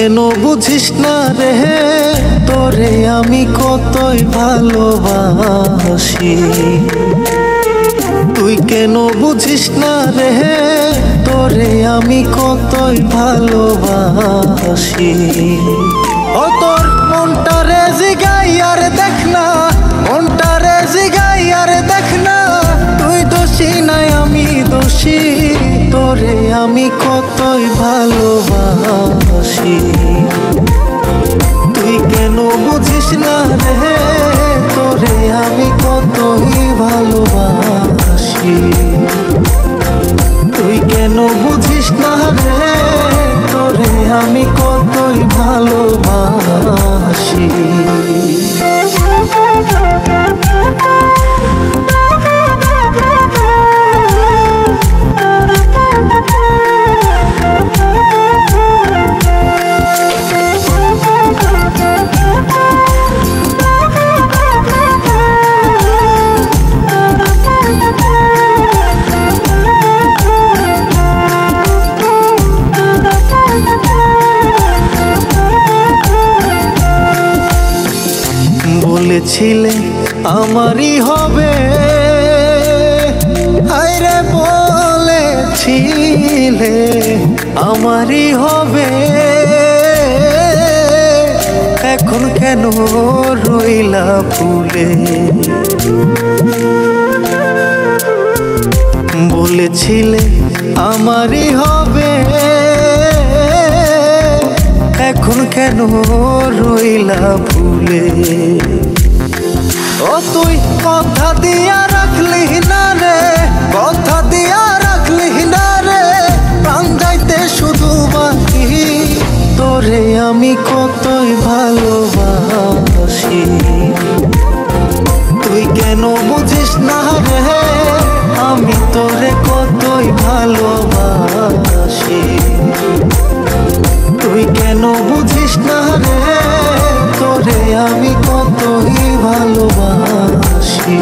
কেন বুঝিস না রে তোরে আমি কতই ভালোবাসি। তুই কেন বুঝিস না রে তোরে আমি কতই ভালোবাসি। ও তোর মনটা রে জিগাই আর দেখ না, মনটা রে জিগাই আর দেখ না, তুই দোষী নাই আমি দোষী, তোরে আমি কতই ভালোবাসি। তুই কেন বুঝিস না রে তোরে আমি কতই ভালোবাসি। তুই কেন বুঝিস না রে তোরে আমি কতই ভালোবাসি। বলেছিলে আমারই হবে, আরে বলেছিলে আমারই হবে, এখন কেন রইলা ভুলে। বলেছিলে আমারই হবে, এখন কেন রইলা ভুলে। ও তুই কথা দিয়া রাখলি না রে, কথা দিয়া রাখলি না রে, প্রাণ যাইতে শুধু বাকি, তোরে আমি কতই ভালোবাসি। তুই কেন বুঝিস না রে আমি তোরে কতই ভালোবাসি। তুই কেন বুঝিস না রে তোরে আমি কতই ভালোবাসি।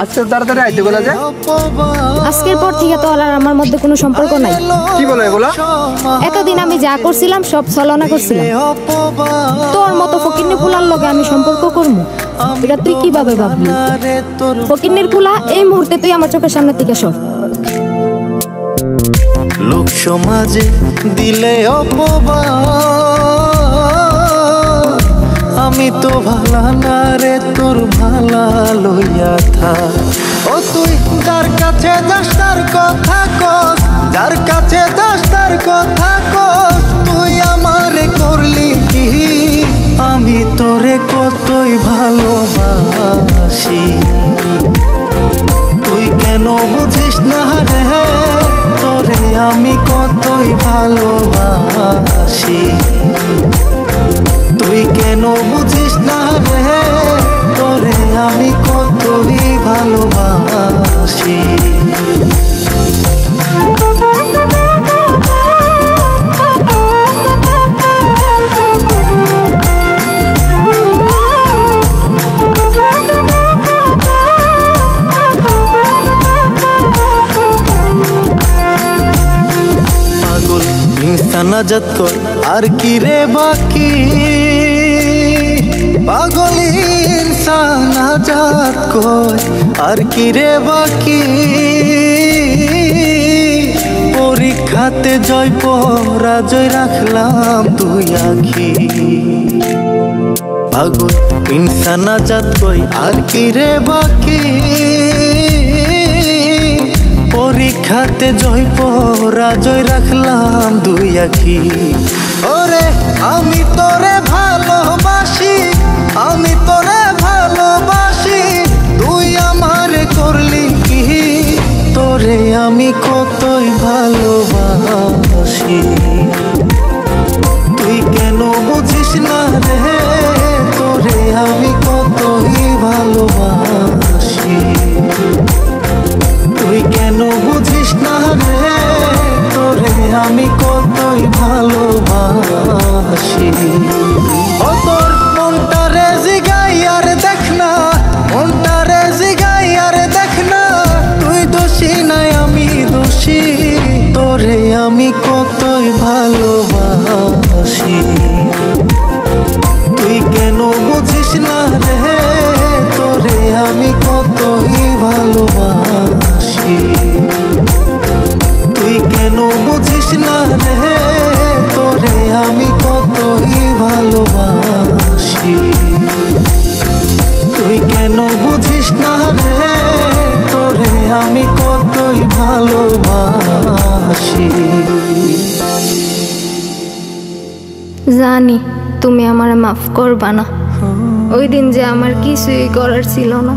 আজকে তাড়াতাড়ি আইতে বলা যায়। আজকের পর থেকে তো আর আমার মধ্যে কোনো সম্পর্ক নাই। কি বলো এগুলা? এতদিন আমি যা করছিলাম সব ছলনা করছিলাম। তোর মতো ফকিন্নি ফুলার লগে আমি সম্পর্ক করবো এটা তুই কিভাবে ভাবলি? ফকিন্নির ফুলা এই মুহূর্তে তুই আমার চোখের সামনে থেকে সর। লোক সমাজে দিলে আমি তো ভালা না রে তোর ভালা লইয়া থা। ও তুই যার কাছে যাস তার কথা কস, যার কাছে যাস তার কথা কস, তুই আমারে করলি কি? আমি তোরে কতই ভালোবাসি। তুই কেন বুঝিস না রে তোরে আমি কতই ভালোবাসি। তুই কেন বুঝিস না রে তোরে আমি কতই ভালোবাসি। পাগল ইনসান আজাদ কর আর কি রে বাকি, পাগল ইনসান আজাদ কর আর কি রে বাকি। পরীক্ষাতে জয় পরাজয় রাখলাম দুই আখি। পাগল ইনসান আজাদ কই আর কি রে বাকি, পরীক্ষাতে জয় পরাজয় রাখলাম দুই আখি। ওরে আমি তোরে ভালোবাসি, আমি তোরে ভালোবাসি, তুই আমারে করলি কি? তোরে আমি কতই ভালোবাসি। কেন বুঝিস না রে তোরে আমি কতই ভালোবাসি তুই কেন বুঝিস না রে তোরে আমি কতই ভালোবাসি ও তোর মনটা রে জিগাই আর দেখ না মনটা রে জিগাই আর দেখ না তুই দোষী নাই আমি দোষী তোরে আমি কতই ভালোবাসি তুই কেন বুঝিস না রে তোরে আমি কতই ভালোবাসি তুই কেন বুঝিস না রে তোরে আমি কতই ভালোবাসি তুই কেন বুঝিস না রে তোরে আমি কতই ভালোবাসি জানি তুমি আমার মাফ করবা না ওই দিন যে আমার কিছুই করার ছিল না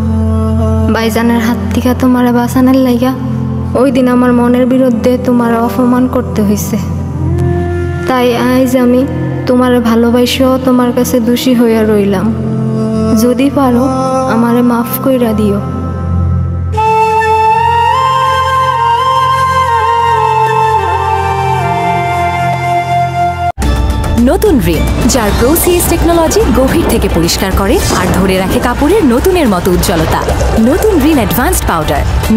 ভাইজানের হাত থেকে তোমার বাঁচানোর লাইগা ওই দিন আমার মনের বিরুদ্ধে তোমার অপমান করতে হয়েছে তাই আজ আমি তোমার ভালোবাসেও তোমার কাছে দোষী হইয়া রইলাম যদি পারো আমারে মাফ কইরা দিও নতুন রিন যার প্রোসিএস টেকনোলজি গভীর থেকে পরিষ্কার করে আর ধরে রাখে কাপড়ের নতুনের মতো উজ্জ্বলতা নতুন রিন অ্যাডভান্সড পাউডার